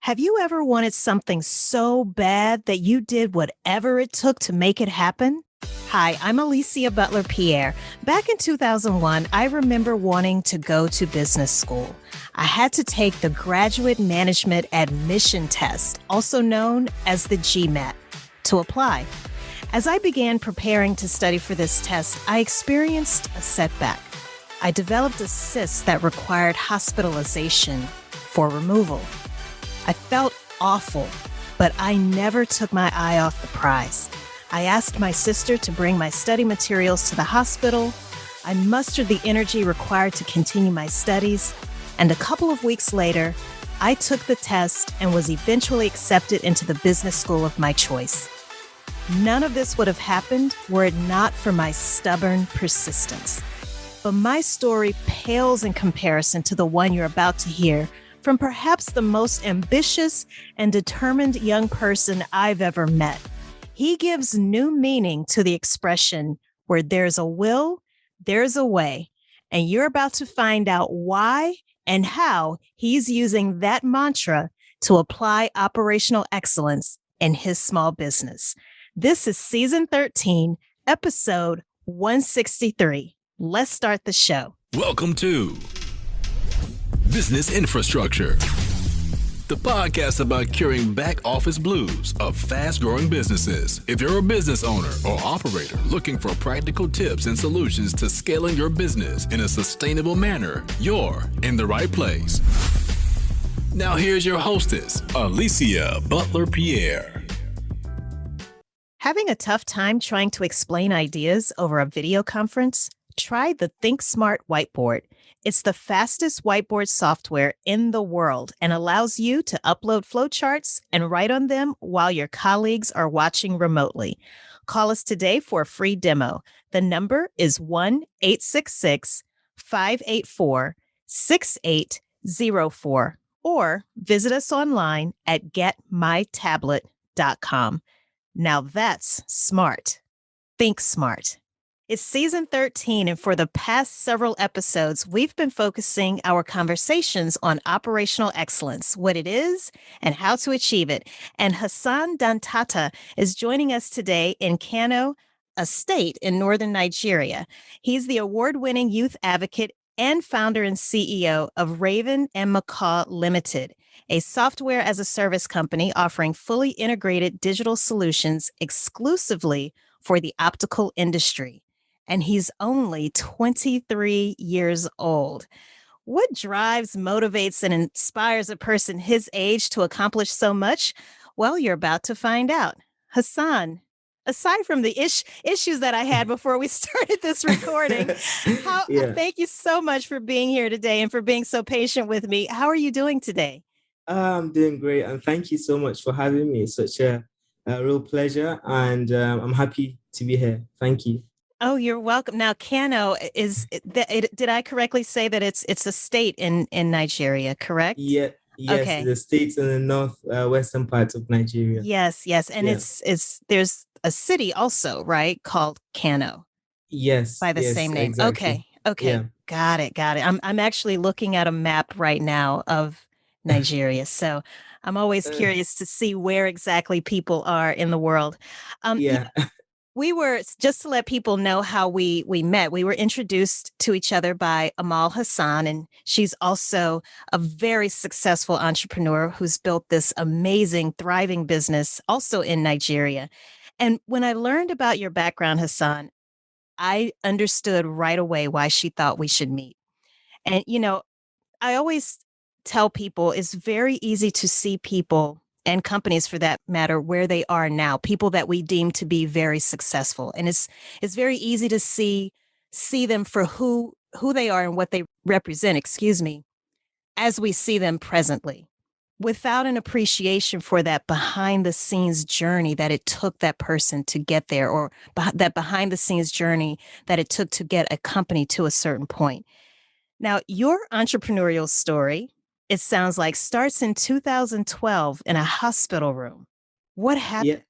Have you ever wanted something so bad that you did whatever it took to make it happen? Hi, I'm Alicia Butler Pierre. Back in 2001, I remember wanting to go to business school. I had to take the Graduate Management Admission Test, also known as the GMAT, to apply. As I began preparing to study for this test, I experienced a setback. I developed a cyst that required hospitalization for removal. I felt awful, but I never took my eye off the prize. I asked my sister to bring my study materials to the hospital. I mustered the energy required to continue my studies, and a couple of weeks later, I took the test and was eventually accepted into the business school of my choice. None of this would have happened were it not for my stubborn persistence. But my story pales in comparison to the one you're about to hear from perhaps the most ambitious and determined young person I've ever met. He gives new meaning to the expression, where there's a will, there's a way. And you're about to find out why and how he's using that mantra to apply operational excellence in his small business. This is season 13, episode 163. Let's start the show. Welcome to Business Infrastructure, the podcast about curing back office blues of fast-growing businesses. If you're a business owner or operator looking for practical tips and solutions to scaling your business in a sustainable manner, you're in the right place. Now here's your hostess, Alicia Butler Pierre. Having a tough time trying to explain ideas over a video conference? Try the Think Smart whiteboard. It's the fastest whiteboard software in the world and allows you to upload flowcharts and write on them while your colleagues are watching remotely. Call us today for a free demo. The number is 1-866-584-6804 or visit us online at getmytablet.com. Now that's smart. Think smart. It's season 13, and for the past several episodes, we've been focusing our conversations on operational excellence, what it is, and how to achieve it. And Hassan Dantata is joining us today in Kano, a state in northern Nigeria. He's the award-winning youth advocate and founder and CEO of Raven and Macaw Limited, a software as a service company offering fully integrated digital solutions exclusively for the optical industry. And he's only 23 years old. What drives, motivates, and inspires a person his age to accomplish so much? Well, you're about to find out. Hassan, aside from the issues that I had before we started this recording, thank you so much for being here today and for being so patient with me. How are you doing today? I'm doing great, and thank you so much for having me. It's such a real pleasure, and I'm happy to be here. Thank you. Oh, you're welcome. Now, Kano did I correctly say that it's a state in Nigeria, correct? Yeah, yes, Okay. the states in the north western parts of Nigeria. Yes, and it's there's a city also, right, called Kano. Yes, by the same name. exactly. Okay, Yeah. got it. I'm actually looking at a map right now of Nigeria, so I'm always curious to see where exactly people are in the world. Yeah. We were, just to let people know how we met, we were introduced to each other by Amal Hassan, and she's also a very successful entrepreneur who's built this amazing, thriving business also in Nigeria. And when I learned about your background, Hassan, I understood right away why she thought we should meet. And, I always tell people it's very easy to see people and companies for that matter, where they are now, people that we deem to be very successful. And it's very easy to see them for who they are and what they represent, as we see them presently, without an appreciation for that behind the scenes journey that it took that person to get there, or that behind the scenes journey that it took to get a company to a certain point. Now, your entrepreneurial story, it sounds like, starts in 2012 in a hospital room. What happened?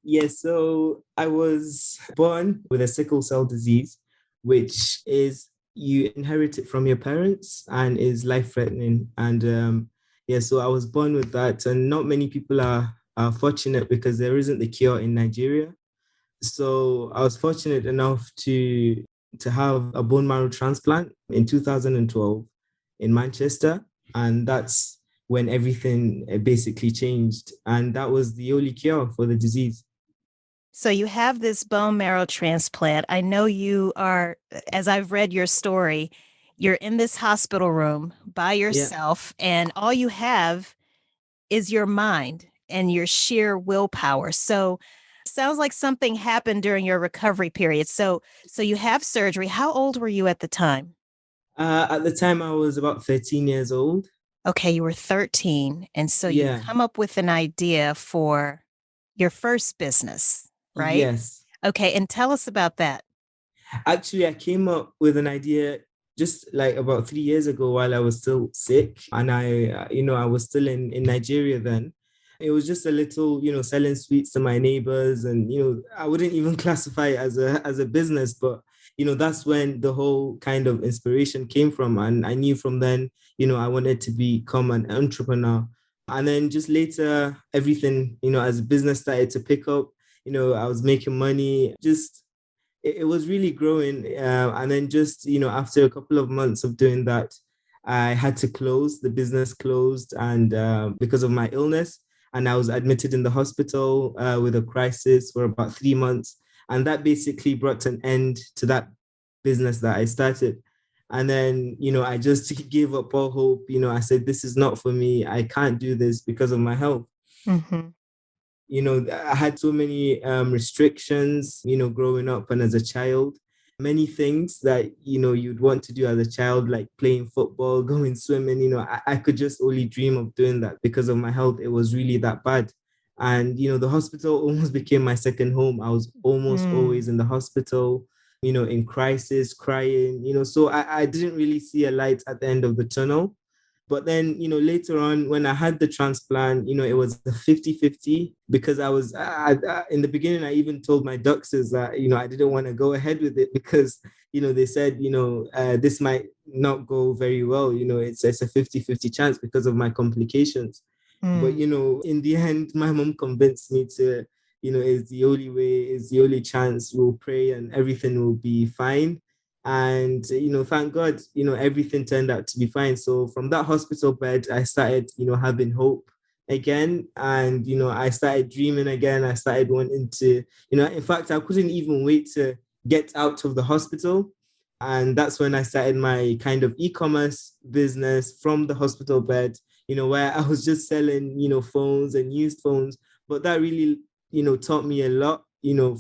Yeah. So I was born with a sickle cell disease, which is you inherit it from your parents and is life-threatening. And Yeah, so I was born with that, and not many people are fortunate because there isn't the cure in Nigeria. So I was fortunate enough to have a bone marrow transplant in 2012 in Manchester, and that's when everything basically changed, and that was the only cure for the disease. So you have this bone marrow transplant. I know you are, as I've read your story, you're in this hospital room by Yeah. yourself, and all you have is your mind and your sheer willpower. So sounds like something happened during your recovery period. So you have surgery. How old were you at the time? At the time, I was about 13 years old. Okay, you were 13. And so you Yeah. come up with an idea for your first business, right? Yes. Okay, and tell us about that. Actually, I came up with an idea just like about 3 years ago while I was still sick. And I was still in Nigeria then. It was just a little, selling sweets to my neighbors. And, I wouldn't even classify it as a business, but, that's when the whole kind of inspiration came from. And I knew from then, I wanted to become an entrepreneur. And then just later, everything, as business started to pick up, I was making money, just it was really growing. And then just, after a couple of months of doing that, I had to close, the business closed and because of my illness. And I was admitted in the hospital with a crisis for about 3 months. And that basically brought an end to that business that I started. And then, I just gave up all hope. I said, this is not for me. I can't do this because of my health. Mm-hmm. I had so many restrictions, growing up and as a child. Many things that, you'd want to do as a child, like playing football, going swimming, I could just only dream of doing that because of my health. It was really that bad. And, the hospital almost became my second home. I was almost Mm. always in the hospital, in crisis, crying, so I didn't really see a light at the end of the tunnel. But then, later on, when I had the transplant, it was a 50-50 because in the beginning, I even told my doctors that, I didn't want to go ahead with it because, they said, this might not go very well. It's a 50-50 chance because of my complications. But, Mm. in the end, my mom convinced me to, it's the only way, it's the only chance. We'll pray and everything will be fine. And, thank God, everything turned out to be fine. So from that hospital bed, I started, having hope again. And, I started dreaming again. I started wanting to, in fact, I couldn't even wait to get out of the hospital. And that's when I started my kind of e-commerce business from the hospital bed, where I was just selling, phones and used phones. But that really, taught me a lot,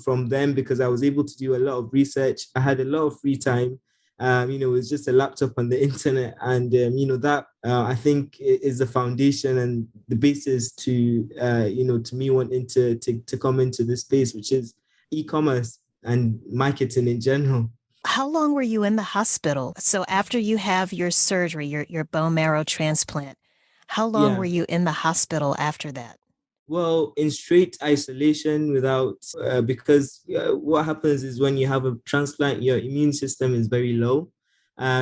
from them because I was able to do a lot of research. I had a lot of free time. It was just a laptop on the internet. And, that I think is the foundation and the basis to, to me wanting to come into this space, which is e-commerce and marketing in general. How long were you in the hospital? So after you have your surgery, your bone marrow transplant, how long were Yeah. you in the hospital after that? Well, in straight isolation without, because what happens is when you have a transplant, your immune system is very low.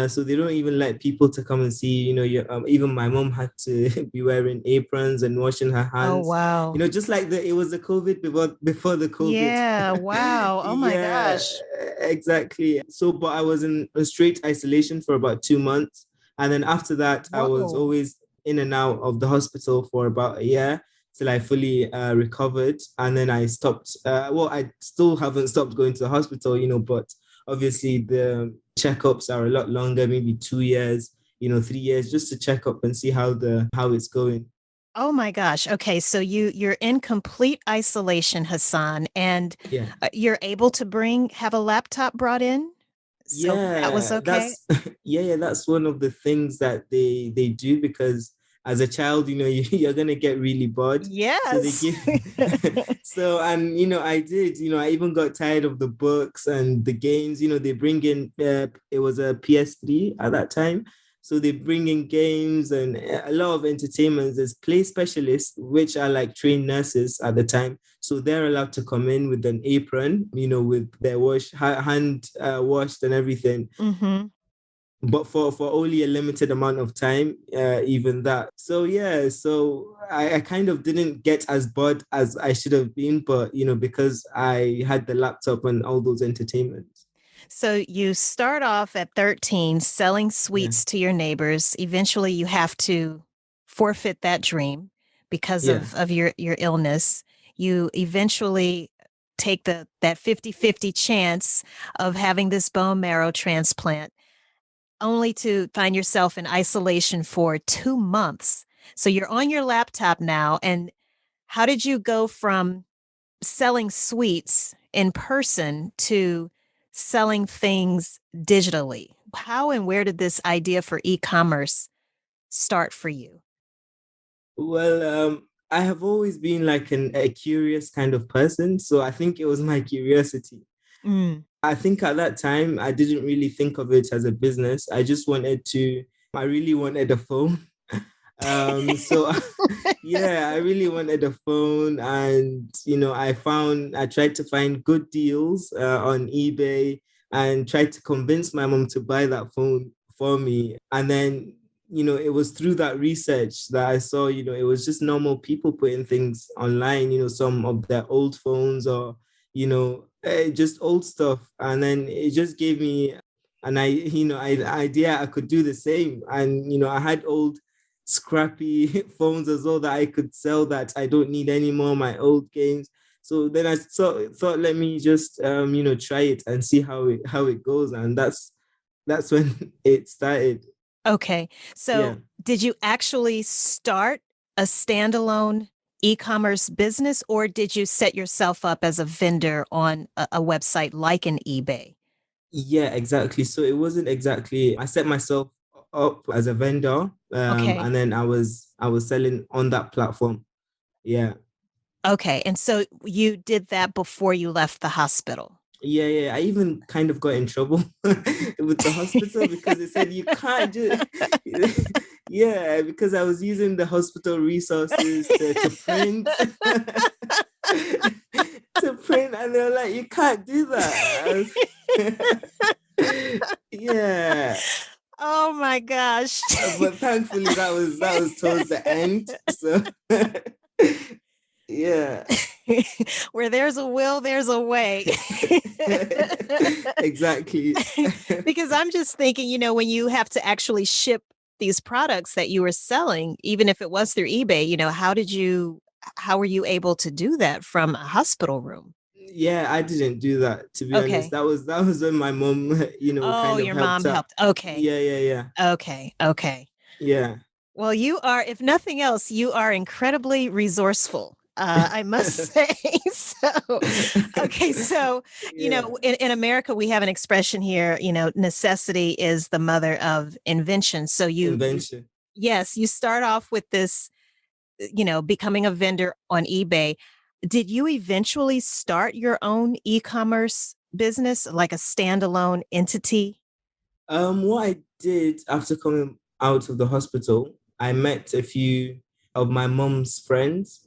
So they don't even let people to come and see, even my mom had to be wearing aprons and washing her Oh, hands, wow. just like it was the COVID before the COVID. Yeah, wow. Oh my Yeah, gosh. exactly. So, but I was in a straight isolation for about 2 months. And then after that, I was Whoa. always in and out of the hospital for about a year till I fully recovered. And then I stopped. Well, I still haven't stopped going to the hospital, but obviously the checkups are a lot longer, maybe 2 years, 3 years, just to check up and see how it's going. Oh my gosh. Okay, so you're in complete isolation, Hassan, and Yeah. you're able to have a laptop brought in? So that was Yeah, okay? that's one of the things that they do because as a child, you're gonna get really bored. So they Yes. give so and I did, I even got tired of the books and the games, they bring in it was a PS3 at that time. So they bring in games and a lot of entertainment. There's play specialists, which are like trained nurses at the time. So they're allowed to come in with an apron, with their hand washed and everything. Hmm. but for only a limited amount of time, even that. So yeah, so I kind of didn't get as bored as I should have been, but because I had the laptop and all those entertainments. So you start off at 13 selling Yeah, sweets to your neighbors. Eventually you have to forfeit that dream because yeah. of your illness. You eventually take that 50-50 chance of having this bone marrow transplant, only to find yourself in isolation for 2 months. So you're on your laptop now. And how did you go from selling sweets in person to selling things digitally? How and where did this idea for e-commerce start for you? Well, I have always been like a curious kind of person, so I think it was my curiosity. Mm. I think at that time I didn't really think of it as a business. I really wanted a phone. So yeah, I really wanted a phone, and I tried to find good deals on eBay and tried to convince my mom to buy that phone for me. And then it was through that research that I saw, it was just normal people putting things online, some of their old phones or just old stuff. And then it just gave me idea I could do the same. And I had old scrappy phones as well that I could sell that I don't need anymore, my old games. So then I thought let me just try it and see how it goes. And that's when it started. Okay. Yeah. So did you actually start a standalone e-commerce business, or did you set yourself up as a vendor on a website like an eBay? Yeah, exactly. So it wasn't exactly, I set myself up as a vendor, Okay. and then I was selling on that platform. Yeah. Okay. And so you did that before you left the hospital. Yeah, yeah. I even kind of got in trouble with the hospital because they said you can't just yeah, because I was using the hospital resources to print to print, and they're like, you can't do that. Yeah. Oh my gosh. But thankfully that was towards the end. So yeah. Where there's a will, there's a way. Exactly. Because I'm just thinking, when you have to actually ship these products that you were selling, even if it was through eBay, how were you able to do that from a hospital room? Yeah, I didn't do that, to be honest. Okay. That was when my mom, Oh, kind of your mom helped out. helped. Okay. Yeah, yeah, yeah. Okay. Okay. Yeah. Well, you are, if nothing else, you are incredibly resourceful. I must say. So, okay. So, Yeah. in America, we have an expression here, necessity is the mother of invention. So Invention. yes, you start off with this, becoming a vendor on eBay. Did you eventually start your own e-commerce business, like a standalone entity? What I did after coming out of the hospital, I met a few of my mom's friends,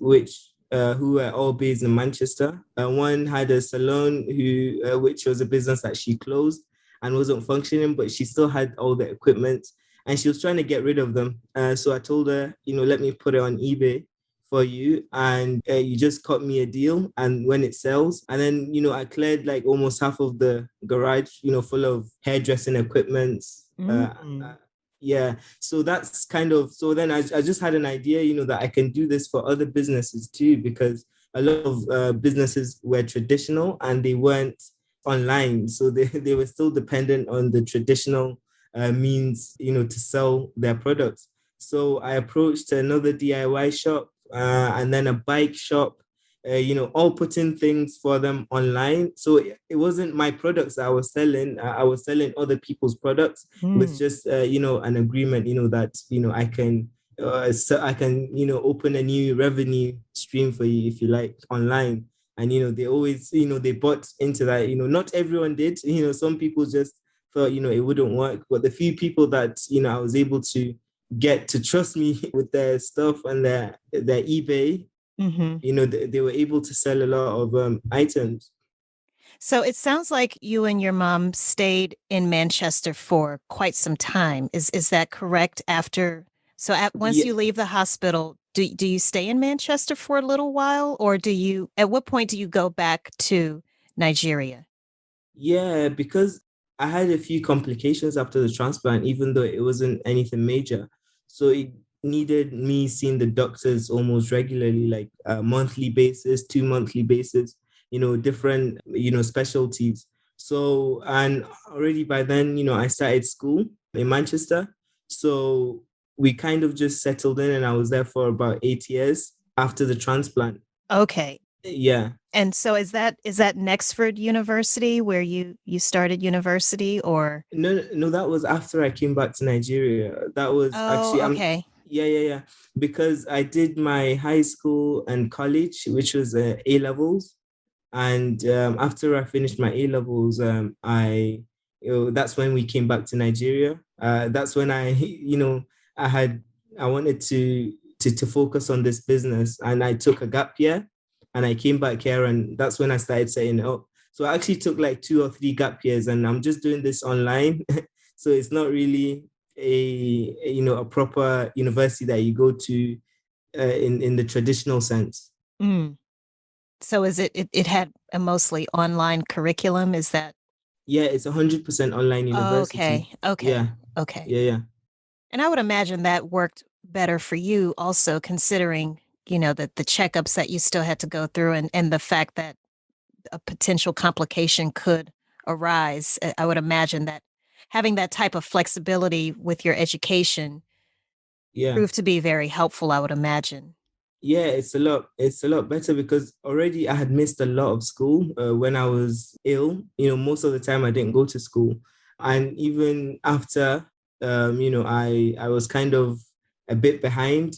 who were all based in Manchester. One had a salon which was a business that she closed and wasn't functioning, but she still had all the equipment, and she was trying to get rid of them. So I told her, let me put it on eBay for you, and you just cut me a deal, and when it sells, and then I cleared like almost half of the garage, full of hairdressing equipment. Mm. Yeah, so that's kind of, so then I just had an idea, that I can do this for other businesses too, because a lot of businesses were traditional and they weren't online, so they were still dependent on the traditional means, to sell their products. So I approached another DIY shop, and then a bike shop, all putting things for them online. So it wasn't my products that I was selling. I was selling other people's products with Mm. just, an agreement, that, I can, open a new revenue stream for you, if you like, online. And, they always, they bought into that. Not everyone did. Some people just thought, it wouldn't work. But the few people that, I was able to get to trust me with their stuff and their eBay, Hmm. they were able to sell a lot of items. So it sounds like you and your mom stayed in Manchester for quite some time. Is that correct? Once Yeah, you leave the hospital, do you stay in Manchester for a little while, or at what point do you go back to Nigeria? yeah, because I had a few complications after the transplant, even though it wasn't anything major. So it needed me seeing the doctors almost regularly, like a monthly basis, 2 monthly basis, different, specialties. So, and already by then, I started school in Manchester. So we kind of just settled in, and I was there for about 8 years after the transplant. Okay. Yeah. And so is that Nexford University where you started university, or? No, no, that was after I came back to Nigeria. That was actually, Oh, okay. yeah, yeah, yeah. Because I did my high school and college, which was A levels. And after I finished my A levels, that's when we came back to Nigeria. That's when I had, I wanted to focus on this business, and I took a gap year, and I came back here, and that's when I started setting it up. So I actually took like 2 or 3 gap years, and I'm just doing this online. So it's not really a proper university that you go to in the traditional sense. Mm. So it had a mostly online curriculum? Is that? Yeah, it's 100% online university. Okay, okay, Yeah, okay. yeah, yeah. And I would imagine that worked better for you also, considering, the checkups that you still had to go through, and the fact that a potential complication could arise. I would imagine that having that type of flexibility with your education Yeah. proved to be very helpful, I would imagine. Yeah, it's a lot better because already I had missed a lot of school when I was ill. Most of the time I didn't go to school. And even after, I was kind of a bit behind,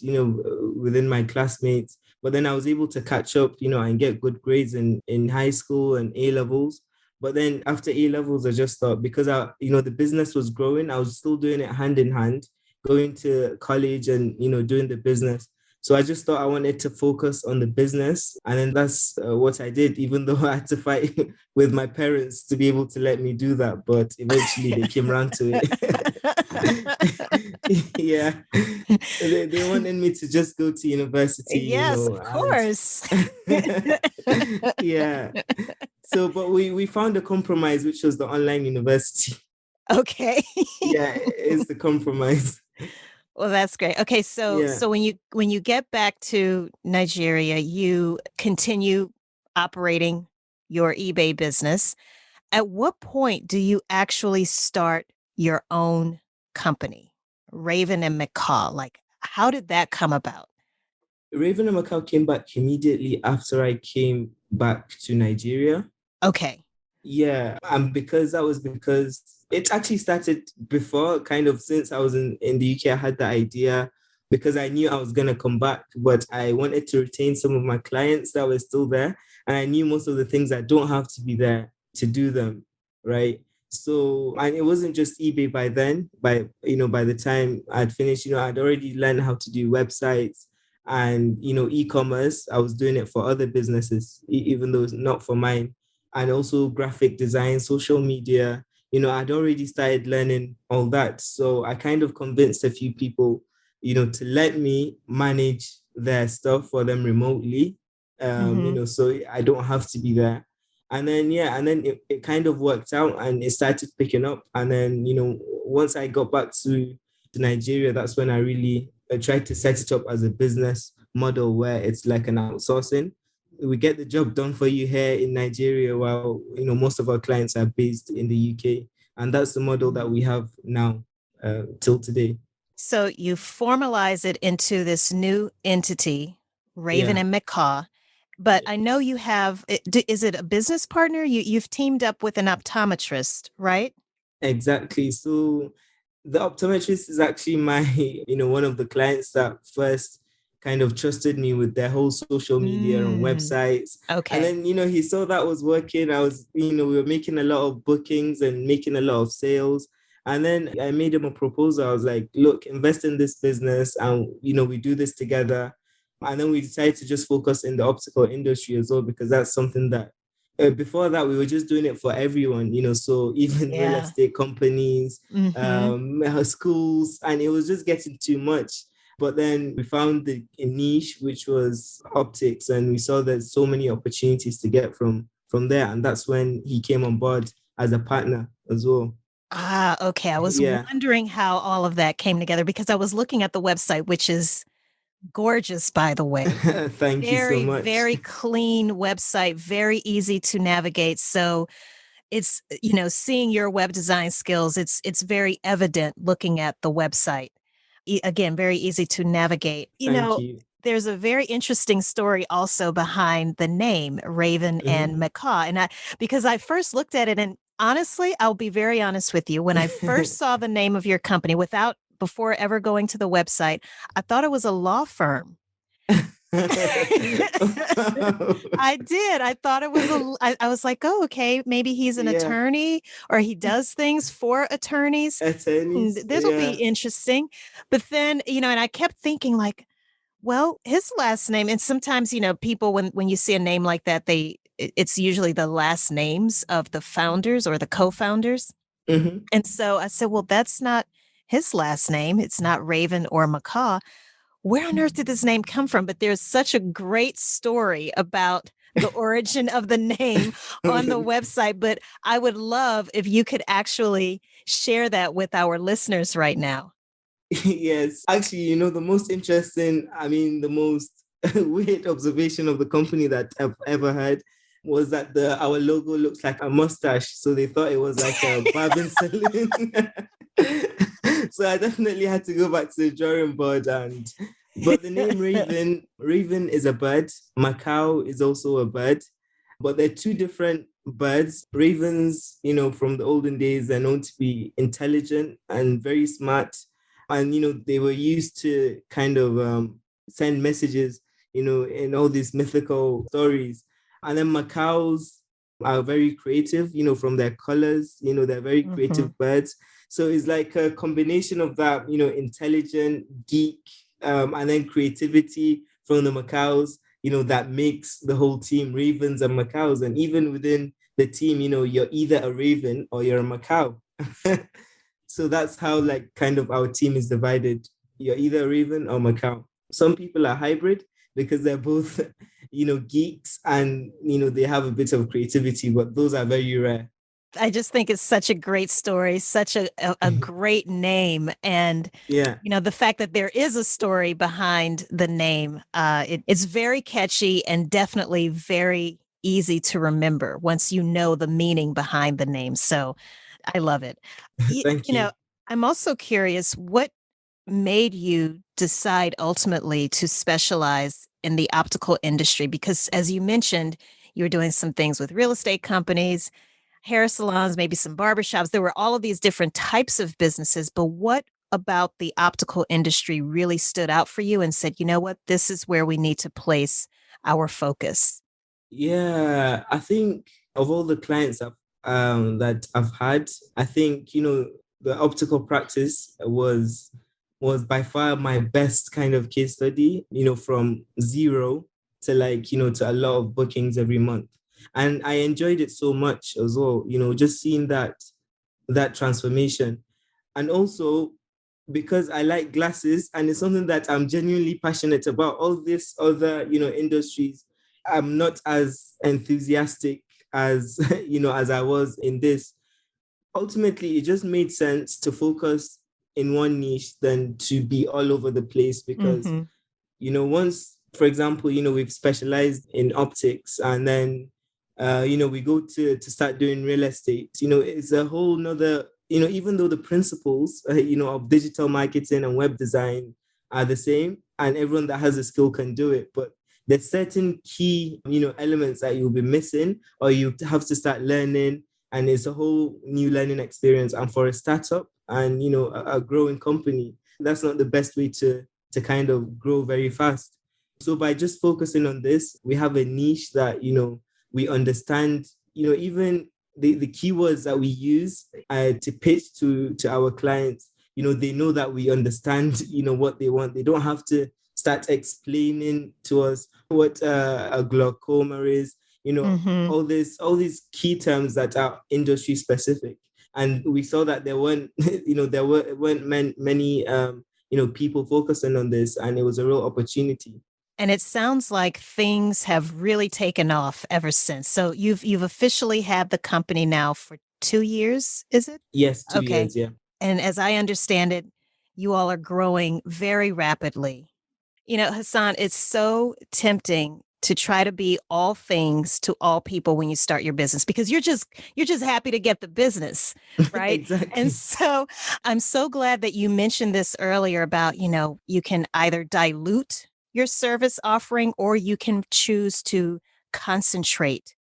within my classmates. But then I was able to catch up, and get good grades in high school and A levels. But then after A levels, I just thought, because the business was growing, I was still doing it hand in hand, going to college and, doing the business. So I just thought I wanted to focus on the business. And then that's what I did, even though I had to fight with my parents to be able to let me do that. But eventually they came around to it. Yeah. They wanted me to just go to university, Yes, of and course. yeah. So, but we found a compromise, which was the online university. Okay. Yeah, it's the compromise. Well, that's great. Okay, so Yeah. so when you get back to Nigeria, you continue operating your eBay business. At what point do you actually start your own company, Raven and Macaw? Like, how did that come about? Raven and Macau came back immediately after I came back to Nigeria. Okay. Yeah, and because it actually started before, kind of since I was in the UK. I had the idea because I knew I was gonna come back, but I wanted to retain some of my clients that were still there. And I knew most of the things that don't have to be there to do them, right? So, and it wasn't just eBay by then, by the time I'd finished, I'd already learned how to do websites and e-commerce. I was doing it for other businesses, even though it's not for mine, and also graphic design, social media. I'd already started learning all that. So I kind of convinced a few people, to let me manage their stuff for them remotely, Mm-hmm. so I don't have to be there. And then, yeah, and then it kind of worked out and it started picking up. And then, once I got back to Nigeria, that's when I really tried to set it up as a business model where it's like an outsourcing. We get the job done for you here in Nigeria, while most of our clients are based in the UK, and that's the model that we have now till today. So you formalize it into this new entity, Raven Yeah. and Macaw. But I know you have, is it a business partner? You've teamed up with an optometrist, right? Exactly. So the optometrist is actually my, one of the clients that first kind of trusted me with their whole social media and Mm, websites. And okay. then, he saw that was working. I was, we were making a lot of bookings and making a lot of sales. And then I made him a proposal. I was like, look, invest in this business and, we do this together. And then we decided to just focus in the optical industry as well, because that's something that before that, we were just doing it for everyone, so even real Yeah. estate companies, schools, and it was just getting too much. But then we found a niche, which was optics, and we saw there's so many opportunities to get from there. And that's when he came on board as a partner as well. Ah, okay. I was Yeah. wondering how all of that came together because I was looking at the website, which is gorgeous, by the way. Thank you so Very, much. very clean website, very easy to navigate. So it's, seeing your web design skills, it's very evident looking at the website. Again, very easy to navigate. Thank you. There's a very interesting story also behind the name Raven and Macaw. And because I first looked at it, and honestly, I'll be very honest with you, when I first saw the name of your company before ever going to the website, I thought it was a law firm. I did. I thought it was I was like, oh, okay, maybe he's an Yeah. attorney or he does things for attorneys. Attorneys. This will be interesting. But then, and I kept thinking like, well, his last name, and sometimes, people when you see a name like that, it's usually the last names of the founders or the co-founders. And so I said, well, that's not his last name. It's not Raven or Macaw. Where on earth did this name come from? But there's such a great story about the origin of the name on the website. But I would love if you could actually share that with our listeners right now. Yes. Actually, the most interesting, the most weird observation of the company that I've ever had was that our logo looks like a mustache. So they thought it was like a barbing salon. So I definitely had to go back to the drawing board. But the name Raven is a bird. Macaw is also a bird. But they're two different birds. Ravens, from the olden days, they're known to be intelligent and very smart. And, they were used to kind of send messages, in all these mythical stories. And then macaws are very creative, from their colors, they're very creative birds. So it's like a combination of that, intelligent, geek, and then creativity from the macaws, that makes the whole team ravens and macaws. And even within the team, you're either a raven or you're a macaw. So that's how kind of our team is divided. You're either a raven or macaw. Some people are hybrid because they're both, geeks and, they have a bit of creativity, but those are very rare. I just think it's such a great story, such a great name. And, yeah, the fact that there is a story behind the name, it's very catchy and definitely very easy to remember once you know the meaning behind the name. So I love it. Thank you. I'm also curious, what made you decide ultimately to specialize in the optical industry? Because as you mentioned, you were doing some things with real estate companies, hair salons, maybe some barbershops. There were all of these different types of businesses, but what about the optical industry really stood out for you and said, you know what, this is where we need to place our focus? Yeah, I think of all the clients that I've had, I think the optical practice was by far my best kind of case study. From zero to to a lot of bookings every month, and I enjoyed it so much as well. Just seeing that transformation, and also because I like glasses and it's something that I'm genuinely passionate about. All this other, industries, I'm not as enthusiastic as, as I was in this. Ultimately, it just made sense to focus in one niche than to be all over the place because, once, for example, we've specialized in optics and then, we go to start doing real estate, it's a whole nother, even though the principles, of digital marketing and web design are the same and everyone that has a skill can do it, but there's certain key, elements that you'll be missing or you have to start learning, and it's a whole new learning experience. And for a startup and, a growing company, that's not the best way to kind of grow very fast. So by just focusing on this, we have a niche that, we understand, even the keywords that we use to pitch to our clients, they know that we understand, what they want. They don't have to start explaining to us what a glaucoma is. Mm-hmm. all these key terms that are industry specific. And we saw that there weren't, weren't many, people focusing on this, and it was a real opportunity. And it sounds like things have really taken off ever since. So you've officially had the company now for 2 years, is it? Yes, two Okay. years, yeah. And as I understand it, you all are growing very rapidly. Hassan, it's so tempting to try to be all things to all people when you start your business because you're just happy to get the business, right? And Exactly. so I'm so glad that you mentioned this earlier about, you can either dilute your service offering or you can choose to concentrate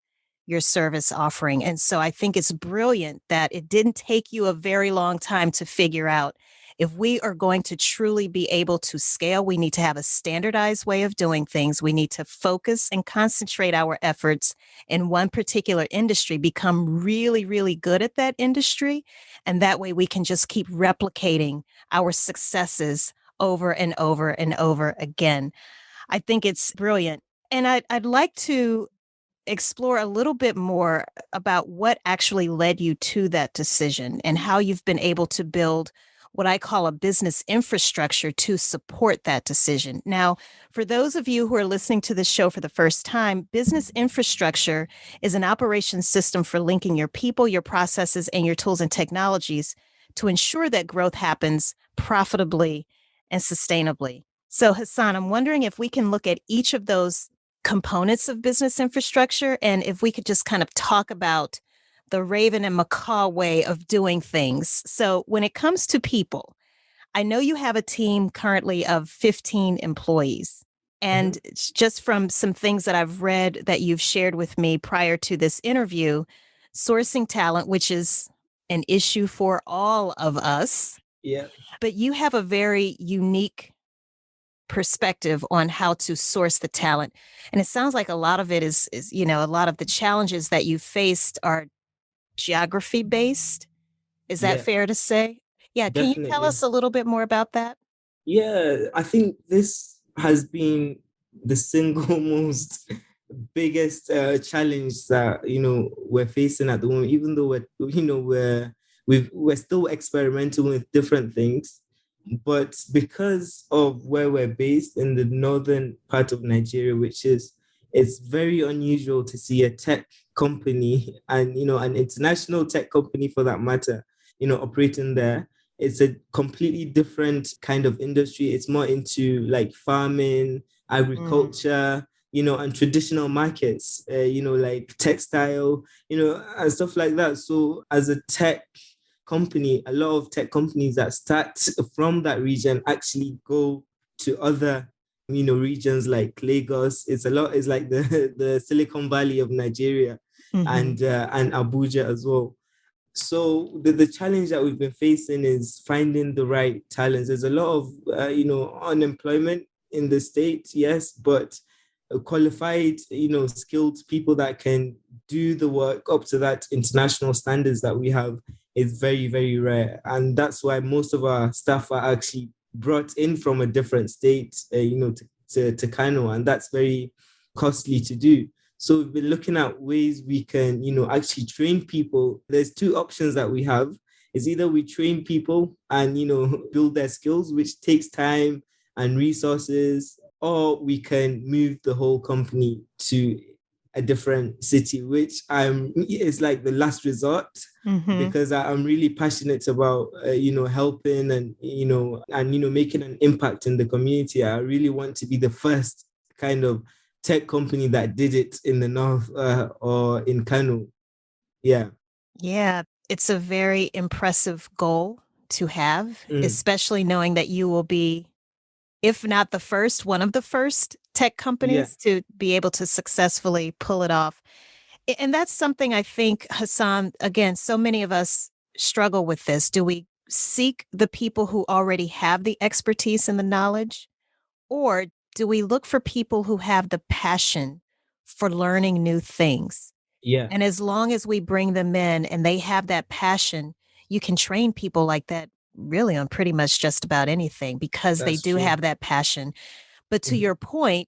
your service offering. And so I think it's brilliant that it didn't take you a very long time to figure out if we are going to truly be able to scale, we need to have a standardized way of doing things. We need to focus and concentrate our efforts in one particular industry, become really, really good at that industry. And that way we can just keep replicating our successes over and over and over again. I think it's brilliant. And I'd like to explore a little bit more about what actually led you to that decision and how you've been able to build what I call a business infrastructure to support that decision. Now, for those of you who are listening to this show for the first time, business infrastructure is an operations system for linking your people, your processes, and your tools and technologies to ensure that growth happens profitably and sustainably. So, Hassan, I'm wondering if we can look at each of those components of business infrastructure and if we could just kind of talk about the Raven and Macaw way of doing things. So when it comes to people, I know you have a team currently of 15 employees. And it's just from some things that I've read that you've shared with me prior to this interview, sourcing talent, which is an issue for all of us. Yeah. But you have a very unique perspective on how to source the talent. And it sounds like a lot of it is a lot of the challenges that you faced are geography based. Is that Yeah, fair to say? Yeah. Can you tell definitely. us a little bit more about that? Yeah, I think this has been the single most biggest challenge that we're facing at the moment. Even though we're still experimenting with different things, but because of where we're based in the northern part of Nigeria, which is it's very unusual to see a tech company and an international tech company for that matter, operating there. It's a completely different kind of industry. It's more into like farming, Mm. agriculture, and traditional markets, like textile, and stuff like that. So as a tech company, a lot of tech companies that start from that region actually go to other, regions like Lagos. It's like the Silicon Valley of Nigeria, Hmm. and Abuja as well. So the challenge that we've been facing is finding the right talents. There's a lot of unemployment in the state, yes, but qualified, skilled people that can do the work up to that international standards that we have is very, very rare. And that's why most of our staff are actually brought in from a different state, to Kano, and that's very costly to do. So we've been looking at ways we can, actually train people. There's two options that we have. Is either we train people and, build their skills, which takes time and resources, or we can move the whole company to a different city, which is like the last resort Hmm. because I'm really passionate about, helping and, making an impact in the community. I really want to be the first kind of tech company that did it in the north, or in Kano. Yeah. Yeah. It's a very impressive goal to have, Mm. especially knowing that you will be, if not the first, one of the first tech Yeah. companies to be able to successfully pull it off. And that's something I think, Hassan, again, so many of us struggle with this. Do we seek the people who already have the expertise and the knowledge? Or do we look for people who have the passion for learning new things? Yeah. And as long as we bring them in and they have that passion, you can train people like that really on pretty much just about anything because they That's do true. have that passion. But to Mhm. your point,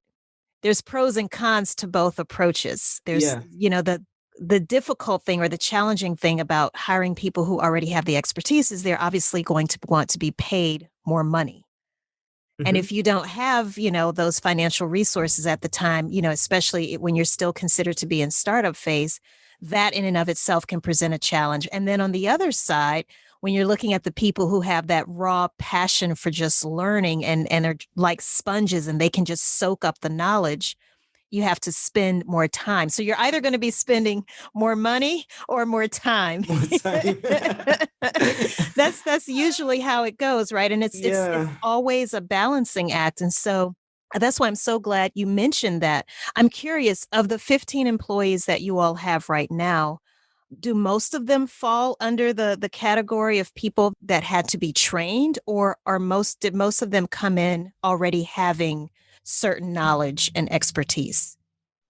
there's pros and cons to both approaches. There's, Yeah. the difficult thing or the challenging thing about hiring people who already have the expertise is they're obviously going to want to be paid more money. And Mm-hmm. if you don't have, those financial resources at the time, especially when you're still considered to be in startup phase, that in and of itself can present a challenge. And then on the other side, when you're looking at the people who have that raw passion for just learning and are like sponges and they can just soak up the knowledge, you have to spend more time. So you're either going to be spending more money or more time. More time. That's usually how it goes, right? And it's Yeah. always a balancing act. And so that's why I'm so glad you mentioned that. I'm curious, of the 15 employees that you all have right now, do most of them fall under the category of people that had to be trained, or did most of them come in already having certain knowledge and expertise?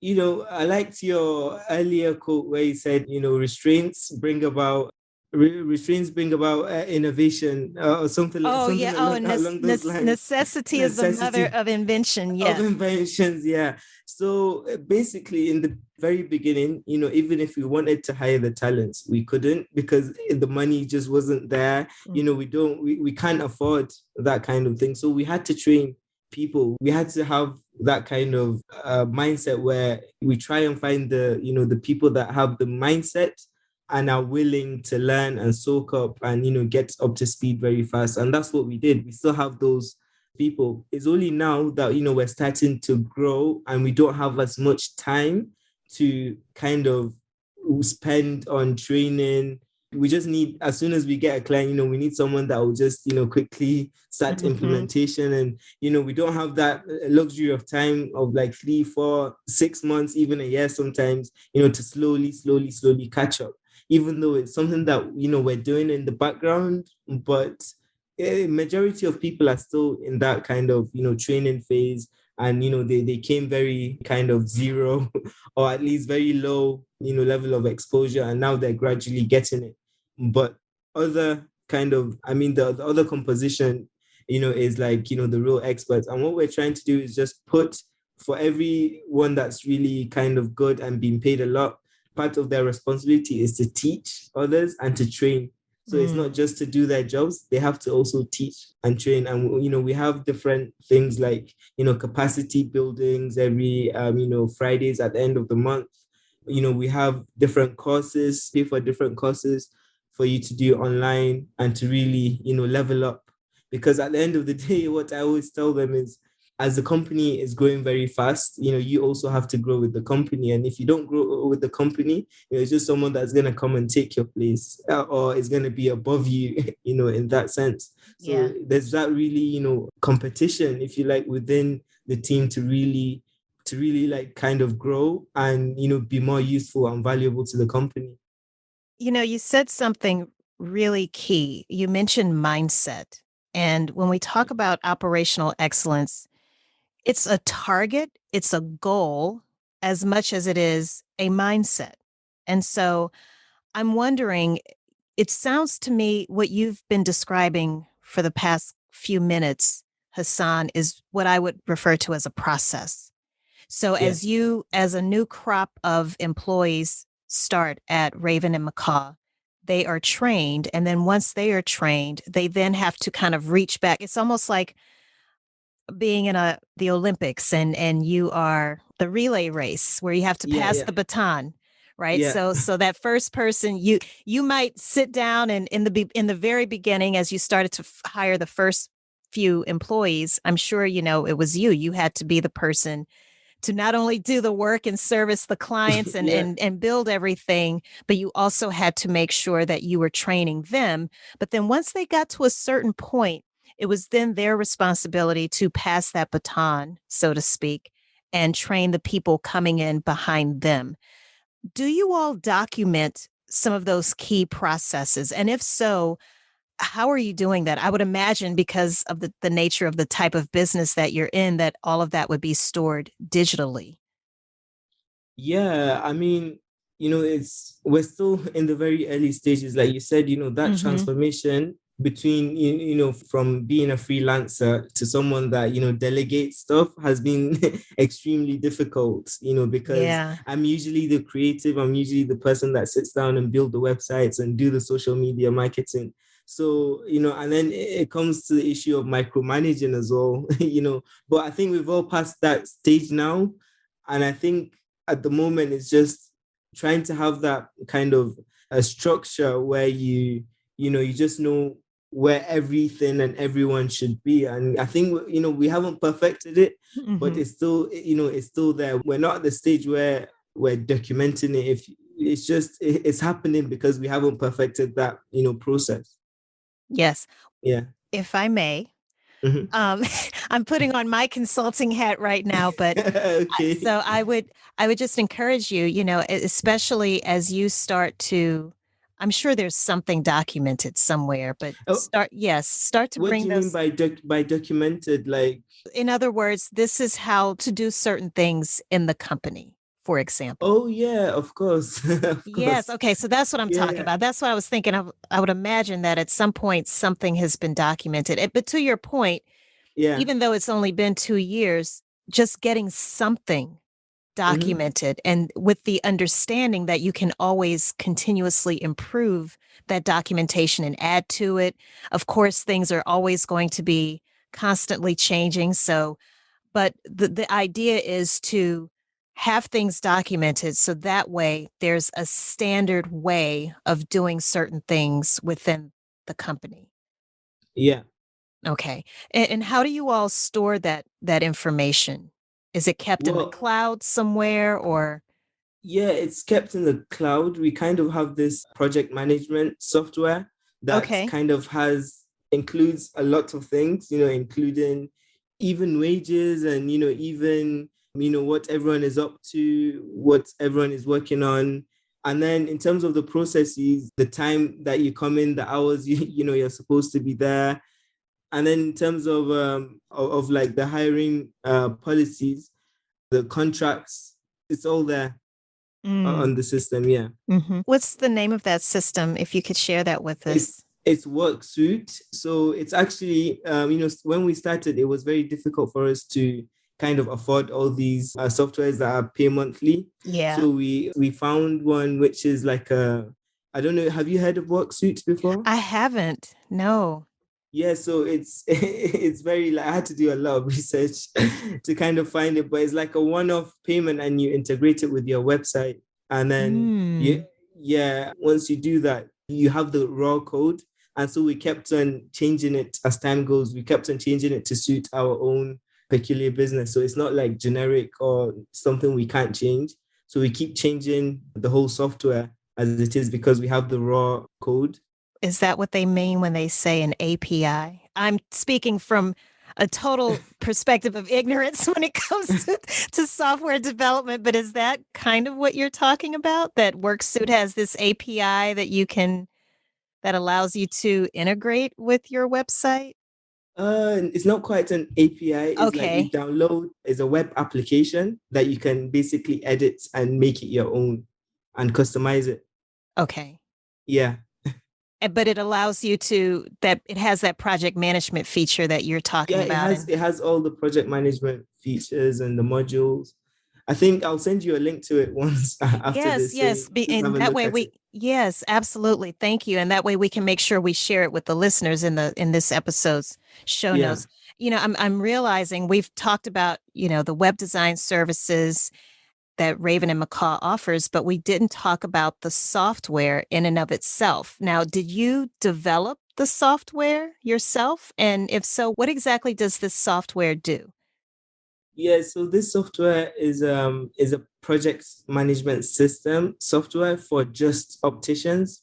I liked your earlier quote where you said, restraints bring about innovation, or Oh yeah. something Oh, along those lines. necessity is the mother Necessity of invention. of Yes. inventions, yeah. So basically, in the very beginning, even if we wanted to hire the talents, we couldn't because the money just wasn't there. We can't afford that kind of thing. So we had to train people. We had to have that kind of mindset where we try and find the people that have the mindset and are willing to learn and soak up and get up to speed very fast. And that's what we did. We still have those people. It's only now that we're starting to grow and we don't have as much time to kind of spend on training. We just need, as soon as we get a client, we need someone that will just quickly start Mm-hmm. implementation. And we don't have that luxury of time of like 3, 4, 6 months, even a year sometimes, to slowly catch up, even though it's something that we're doing in the background. But majority of people are still in that kind of training phase, and they came very kind of zero or at least very low level of exposure, and now they're gradually getting it. But other kind of, the other composition is like the real experts. And what we're trying to do is just put, for everyone that's really kind of good and being paid a lot, part of their responsibility is to teach others and to train. So it's not just to do their jobs, they have to also teach and train. And, we have different things like, capacity buildings every, Fridays at the end of the month. We have different courses, pay for different courses for you to do online and to really, level up. Because at the end of the day, what I always tell them is, as the company is growing very fast, you also have to grow with the company. And if you don't grow with the company, it's just someone that's going to come and take your place, or is going to be above you, in that sense. So Yeah. there's that really, competition, if you like, within the team to really like kind of grow and, be more useful and valuable to the company. You said something really key. You mentioned mindset. And when we talk about operational excellence, it's a target, it's a goal as much as it is a mindset. And so I'm wondering, it sounds to me what you've been describing for the past few minutes, Hassan, is what I would refer to as a process. So Yes. as a new crop of employees start at Raven and Macaw, they are trained. And then once they are trained, they then have to kind of reach back. It's almost like being in the Olympics and you are the relay race where you have to Yeah, pass yeah, the baton, right? yeah. So that first person, you might sit down and in the very beginning, as you started to hire the first few employees, I'm sure it was you had to be the person to not only do the work and service the clients and Yeah. and build everything, but you also had to make sure that you were training them. But then once they got to a certain point, it was then their responsibility to pass that baton, so to speak, and train the people coming in behind them. Do you all document some of those key processes? And if so, how are you doing that? I would imagine because of the nature of the type of business that you're in, that all of that would be stored digitally. Yeah, we're still in the very early stages. Like you said, that Mm-hmm. transformation between, from being a freelancer to someone that, delegates stuff has been extremely difficult, because Yeah. I'm usually the creative, I'm usually the person that sits down and build the websites and do the social media marketing. So, and then it comes to the issue of micromanaging as well, but I think we've all passed that stage now. And I think at the moment, it's just trying to have that kind of a structure where you just know where everything and everyone should be. And I think, we haven't perfected it, but Mhm. it's still, it's still there. We're not at the stage where we're documenting it. If it's just, it's happening because we haven't perfected that, process. Yes. Yeah. If I may, Mhm. um, I'm putting on my consulting hat right now, but Okay. so I would just encourage you, especially as you start to, I'm sure there's something documented somewhere, but Oh, start to what do bring you mean those. by by documented? Like, In other words, this is how to do certain things in the company, for example. oh yeah, of course, of Yes. course. Okay. So that's what I'm talking Yeah, about. That's what I was thinking of. I would imagine that at some point something has been documented. But to your point, yeah. even though it's only been 2 years, just getting something Hmm. documented and with the understanding that you can always continuously improve that documentation and add to it. Of course, things are always going to be constantly changing. So, but the idea is to have things documented so that way there's a standard way of doing certain things within the company. Yeah. Okay. And how do you all store that information? Is it kept in the Well, cloud somewhere or yeah, it's kept in the cloud. We kind of have this project management software that okay. kind of includes a lot of things, including even wages and, even, what everyone is up to, what everyone is working on. And then in terms of the processes, the time that you come in, the hours you're supposed to be there. And then in terms of like the hiring policies, the contracts, it's all there on the system. Yeah, What's the name of that system if you could share that with us? it's work suite. So it's actually when we started, it was very difficult for us to kind of afford all these softwares that are pay monthly. Yeah. So we found one which is like a, I don't know, have you heard of work suite before? I haven't. No. Yeah, so it's it's very, like, I had to do a lot of research to kind of find it, but it's like a one-off payment and you integrate it with your website. And then Mm. yeah, once you do that, you have the raw code. And so we kept on changing it as time goes. We kept on changing it to suit our own peculiar business. So it's not like generic or something we can't change. So we keep changing the whole software as it is because we have the raw code. Is that what they mean when they say an API? I'm speaking from a total perspective of ignorance when it comes to software development, but is that kind of what you're talking about? That WorkSuite has this API that allows you to integrate with your website? It's not quite an API. It's like you Okay. download, it's a web application that you can basically edit and make it your own and customize it. Okay. Yeah. But it allows you to that it has that project management feature that you're talking Yeah, it about. has And it has all the project management features and the modules. I think I'll send you a link to it once after yes, this, so yes. you just have And a that look way at it. yes, absolutely. Thank you. And that way we can make sure we share it with the listeners in this episode's show Yeah. notes. I'm realizing we've talked about, the web design services that Raven and Macaw offers, but we didn't talk about the software in and of itself. Now, did you develop the software yourself? And if so, what exactly does this software do? Yeah, so this software is a project management system software for just opticians.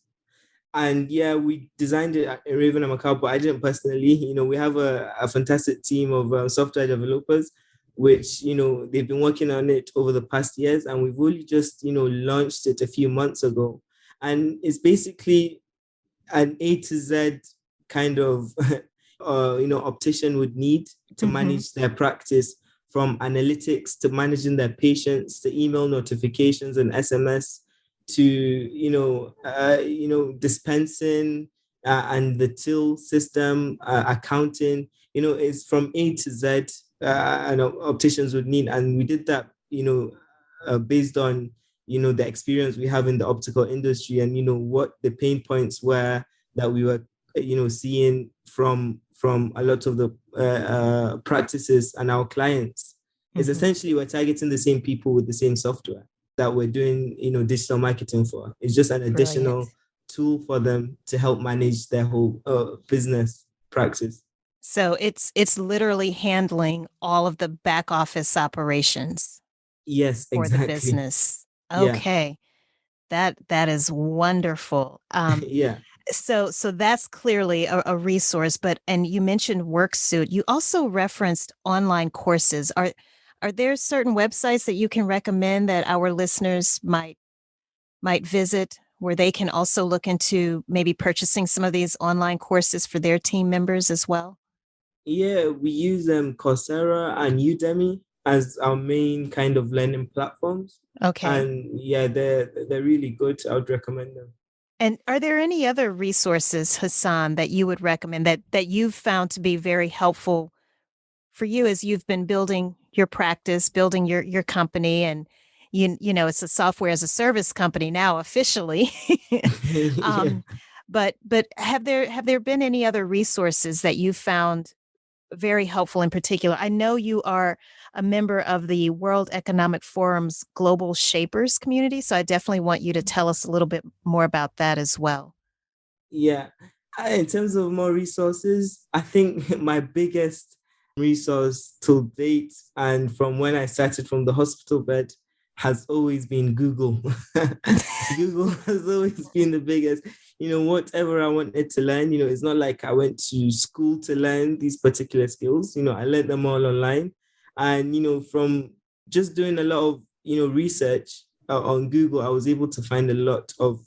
And yeah, we designed it at Raven and Macaw, but I didn't personally. We have a fantastic team of software developers, which, they've been working on it over the past years, and we've only just, launched it a few months ago. And it's basically an A to Z kind of, optician would need to Hmm. manage their practice, from analytics to managing their patients to email notifications and SMS to, dispensing and the till system, accounting, is from A to Z, and opticians would need. And we did that, based on, the experience we have in the optical industry and, what the pain points were that we were, seeing from a lot of the practices and our clients. Is essentially we're targeting the same people with the same software that we're doing, digital marketing for. It's just an additional tool for them to help manage their whole business practice. So it's literally handling all of the back office operations. Yes, for exactly. the business. Okay. Yeah. That is wonderful. Yeah. So that's clearly a resource, and you mentioned WorkSuit. You also referenced online courses. Are there certain websites that you can recommend that our listeners might visit where they can also look into maybe purchasing some of these online courses for their team members as well? Yeah, we use Coursera and Udemy as our main kind of learning platforms. Okay. And yeah, they're really good. I would recommend them. And are there any other resources, Hassan, that you would recommend that you've found to be very helpful for you as you've been building your practice, building your company, and it's a software as a service company now officially. Yeah. But have there been any other resources that you found very helpful in particular? I know you are a member of the World Economic Forum's Global Shapers community, so I definitely want you to tell us a little bit more about that as well. Yeah. In terms of more resources, I think my biggest resource to date, and from when I started from the hospital bed, has always been Google. Google has always been the biggest. Whatever I wanted to learn, it's not like I went to school to learn these particular skills. I learned them all online. And, from just doing a lot of, research on Google, I was able to find a lot of,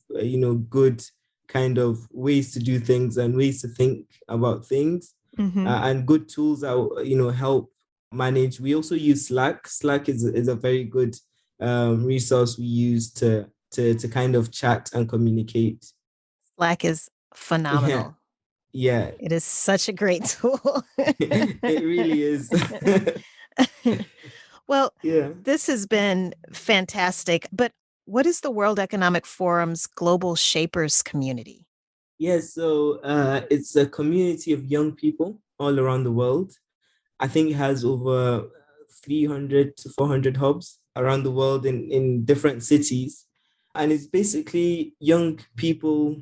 good kind of ways to do things and ways to think about things, and good tools that, help manage. We also use Slack. Slack is a very good resource we use to kind of chat and communicate. Slack is phenomenal. Yeah. It is such a great tool. It really is. Well, Yeah. this has been fantastic. But what is the World Economic Forum's Global Shapers community? Yeah, so it's a community of young people all around the world. I think it has over 300 to 400 hubs around the world in different cities. And it's basically young people,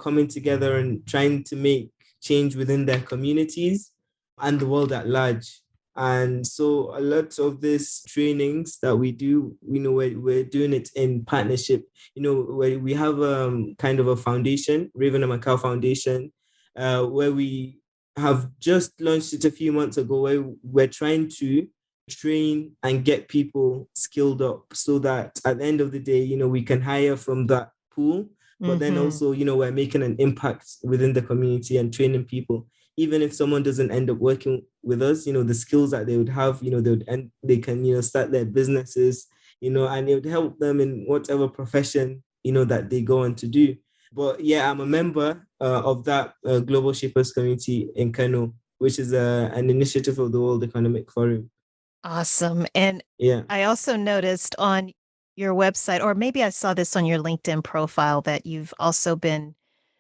coming together and trying to make change within their communities and the world at large. And so a lot of these trainings that we do, we're doing it in partnership, where we have kind of a foundation, Raven and Macaw Foundation, where we have just launched it a few months ago, where we're trying to train and get people skilled up so that at the end of the day, we can hire from that pool. But then also, we're making an impact within the community and training people. Even if someone doesn't end up working with us, the skills that they would have, they can, start their businesses, and it would help them in whatever profession, that they go on to do. But yeah, I'm a member of that Global Shapers community in Kano, which is an initiative of the World Economic Forum. Awesome. And yeah, I also noticed on your website, or maybe I saw this on your LinkedIn profile, that you've also been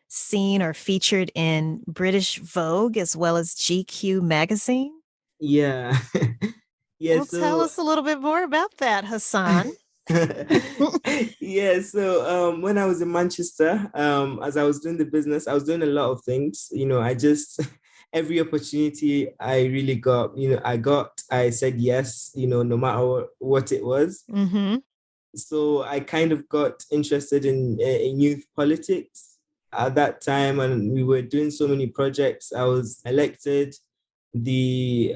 seen or featured in British Vogue as well as GQ magazine. Yeah. Yeah. Well, tell us a little bit more about that, Hassan. Yeah. So when I was in Manchester, as I was doing the business, I was doing a lot of things. I just every opportunity I really got, I said yes, no matter what it was. So I kind of got interested in youth politics at that time, and we were doing so many projects. I was elected the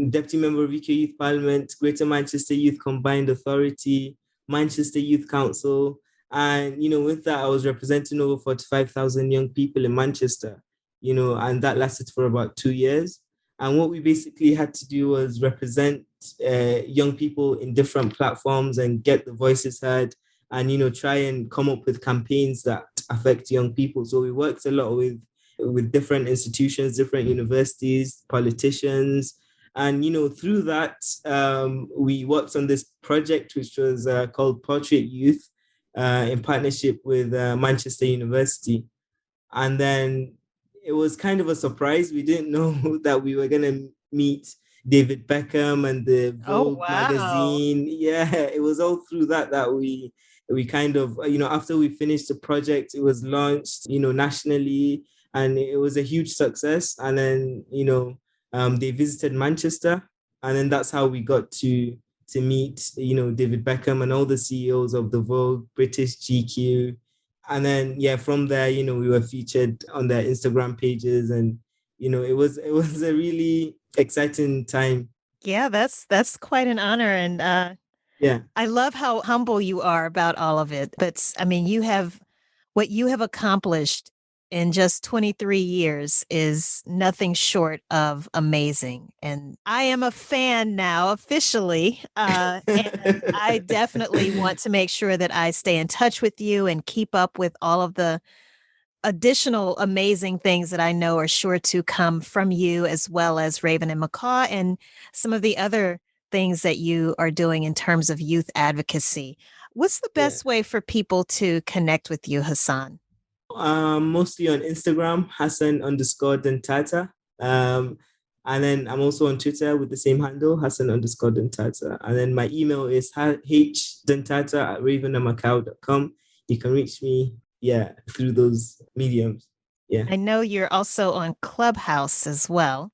deputy member of UK Youth Parliament, Greater Manchester Youth Combined Authority, Manchester Youth Council. And, with that, I was representing over 45,000 young people in Manchester, and that lasted for about 2 years. And what we basically had to do was represent young people in different platforms and get the voices heard, and, try and come up with campaigns that affect young people. So we worked a lot with different institutions, different universities, politicians. And, through that, we worked on this project, which was called Portrait Youth, in partnership with Manchester University. And then it was kind of a surprise. We didn't know that we were going to meet David Beckham and the Oh, Vogue wow. magazine. Yeah, it was all through that we kind of, after we finished the project, it was launched, nationally, and it was a huge success. And then, they visited Manchester, and then that's how we got to meet, David Beckham and all the CEOs of the Vogue, British GQ. And then, yeah, from there, we were featured on their Instagram pages, and, it was a really exciting time. Yeah, that's quite an honor. And Yeah. I love how humble you are about all of it. But I mean, what you have accomplished in just 23 years is nothing short of amazing. And I am a fan now officially. And I definitely want to make sure that I stay in touch with you and keep up with all of the additional amazing things that I know are sure to come from you, as well as Raven and Macaw, and some of the other things that you are doing in terms of youth advocacy. What's the Yeah. best way for people to connect with you, Hassan? Mostly on Instagram, Hassan_Dantata. And then I'm also on Twitter with the same handle, Hassan_Dantata. And then my email is hdantata@ravenandmacaw.com. You can reach me, yeah, through those mediums. Yeah. I know you're also on Clubhouse as well.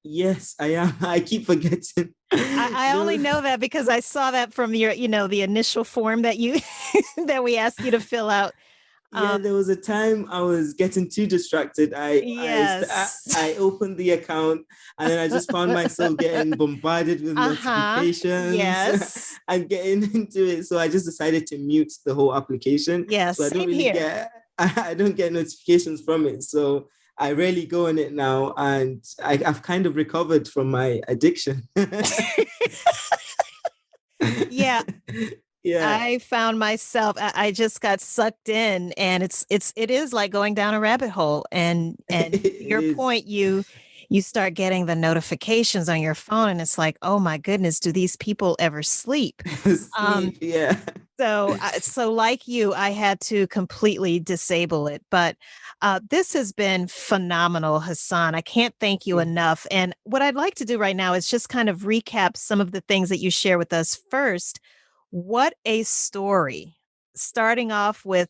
Yes, I am. I keep forgetting. I only Those- know that because I saw that from your, the initial form that you that we asked you to fill out. Yeah, there was a time I was getting too distracted. Yes. I opened the account, and then I just found myself getting bombarded with Uh-huh. notifications Yes. and getting into it. So I just decided to mute the whole application. Yeah, So I don't same really here. get I don't get notifications from it. So I rarely go on it now, and I've kind of recovered from my addiction. Yeah, Yeah. I found myself I just got sucked in, and it is like going down a rabbit hole. And to It your is. point, you start getting the notifications on your phone, and it's like, oh my goodness, do these people ever sleep? Um, Sleep, yeah. so like you, I had to completely disable it. But this has been phenomenal, Hassan. I can't thank you enough. And what I'd like to do right now is just kind of recap some of the things that you share with us. First, what a story. Starting off with,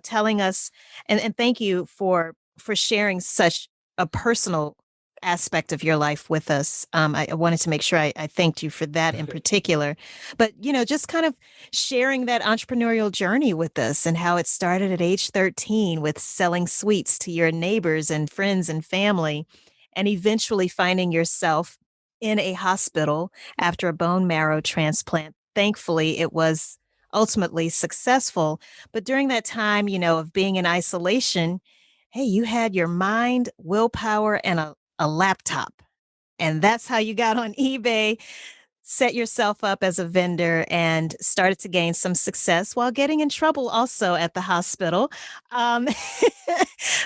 telling us, and thank you for sharing such a personal aspect of your life with us. I wanted to make sure I thanked you for that in particular. But, just kind of sharing that entrepreneurial journey with us and how it started at age 13 with selling sweets to your neighbors and friends and family, and eventually finding yourself in a hospital after a bone marrow transplant. Thankfully, it was ultimately successful. But during that time, of being in isolation, hey, you had your mind, willpower, and a laptop. And that's how you got on eBay, set yourself up as a vendor, and started to gain some success while getting in trouble also at the hospital. Um,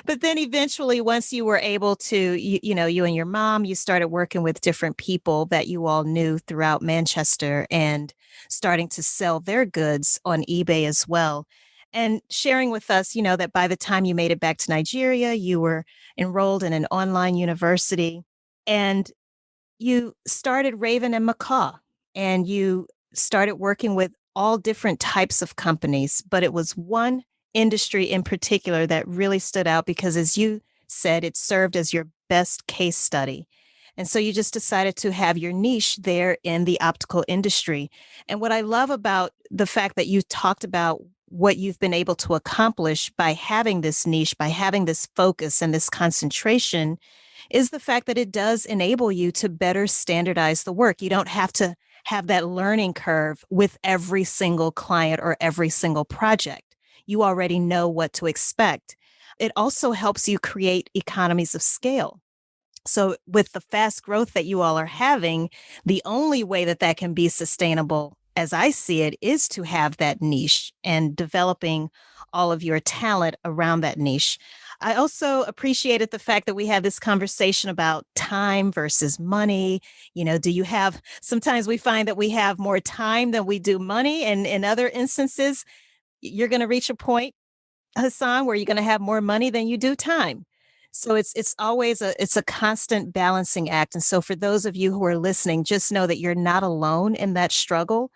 but then eventually, once you were able to, you and your mom, you started working with different people that you all knew throughout Manchester and starting to sell their goods on eBay as well. And sharing with us, that by the time you made it back to Nigeria, you were enrolled in an online university. And you started Raven and Macaw, and you started working with all different types of companies, but it was one industry in particular that really stood out because, as you said, it served as your best case study. And so you just decided to have your niche there in the optical industry. And what I love about the fact that you talked about what you've been able to accomplish by having this niche, by having this focus and this concentration, is the fact that it does enable you to better standardize the work. You don't have to have that learning curve with every single client or every single project. You already know what to expect. It also helps you create economies of scale. So, with the fast growth that you all are having, the only way that that can be sustainable as I see it, is to have that niche and developing all of your talent around that niche. I also appreciated the fact that we had this conversation about time versus money. Do you have, sometimes we find that we have more time than we do money. And in other instances, you're going to reach a point, Hassan, where you're going to have more money than you do time. So it's always it's a constant balancing act. And so for those of you who are listening, just know that you're not alone in that struggle.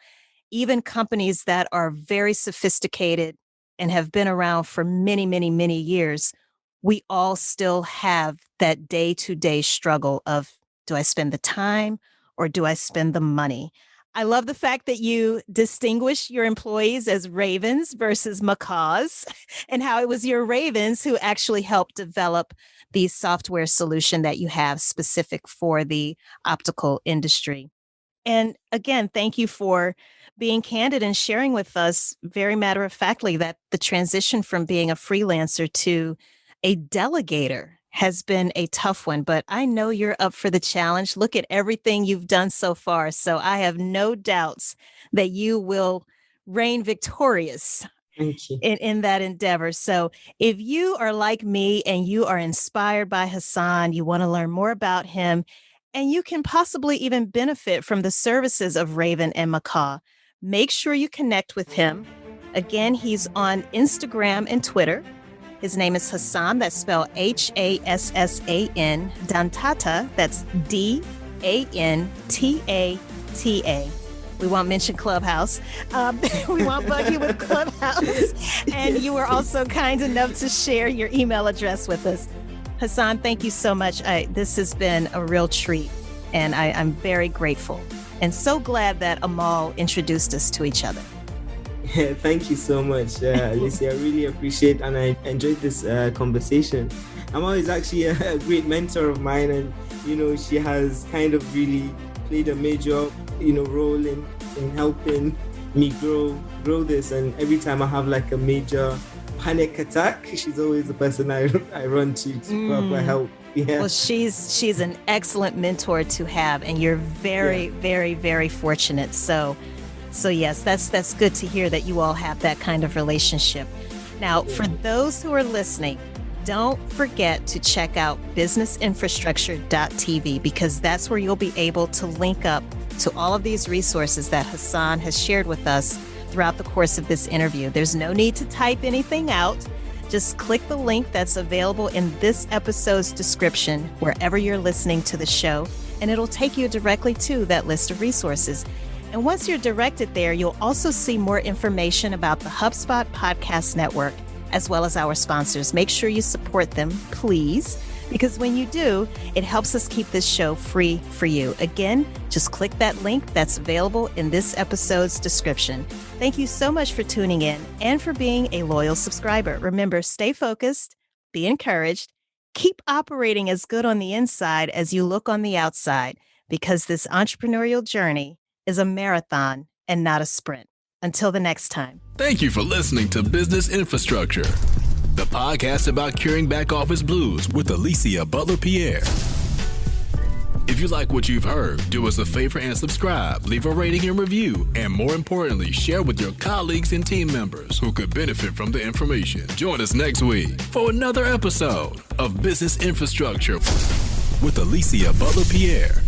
Even companies that are very sophisticated and have been around for many, many, many years, we all still have that day-to-day struggle of, do I spend the time or do I spend the money? I love the fact that you distinguish your employees as ravens versus macaws, and how it was your ravens who actually helped develop the software solution that you have specific for the optical industry. And again, thank you for being candid and sharing with us very matter of factly that the transition from being a freelancer to a delegator has been a tough one, but I know you're up for the challenge. Look at everything you've done so far. So I have no doubts that you will reign victorious Thank you. in that endeavor. So if you are like me and you are inspired by Hassan, you want to learn more about him, and you can possibly even benefit from the services of Raven and Macaw, make sure you connect with him. Again, he's on Instagram and Twitter. His name is Hassan, that's spelled Hassan, Dantata, that's Dantata. We won't mention Clubhouse. We won't bug you with Clubhouse. And you were also kind enough to share your email address with us. Hassan, thank you so much. This has been a real treat, and I'm very grateful and so glad that Amal introduced us to each other. Thank you so much, Alicia. I really appreciate and I enjoyed this conversation. Amal is actually a great mentor of mine, and she has kind of really played a major role in helping me grow this. And every time I have like a major panic attack, she's always the person I run to for help. Yeah. Well, she's an excellent mentor to have, and you're very, very, very fortunate. So yes, that's good to hear that you all have that kind of relationship. Now, for those who are listening, don't forget to check out businessinfrastructure.tv, because that's where you'll be able to link up to all of these resources that Hassan has shared with us throughout the course of this interview. There's no need to type anything out. Just click the link that's available in this episode's description wherever you're listening to the show, and it'll take you directly to that list of resources. And once you're directed there, you'll also see more information about the HubSpot Podcast Network, as well as our sponsors. Make sure you support them, please, because when you do, it helps us keep this show free for you. Again, just click that link that's available in this episode's description. Thank you so much for tuning in and for being a loyal subscriber. Remember, stay focused, be encouraged, keep operating as good on the inside as you look on the outside, because this entrepreneurial journey is a marathon and not a sprint. Until the next time. Thank you for listening to Business Infrastructure, the podcast about curing back office blues with Alicia Butler-Pierre. If you like what you've heard, do us a favor and subscribe, leave a rating and review, and more importantly, share with your colleagues and team members who could benefit from the information. Join us next week for another episode of Business Infrastructure with Alicia Butler-Pierre.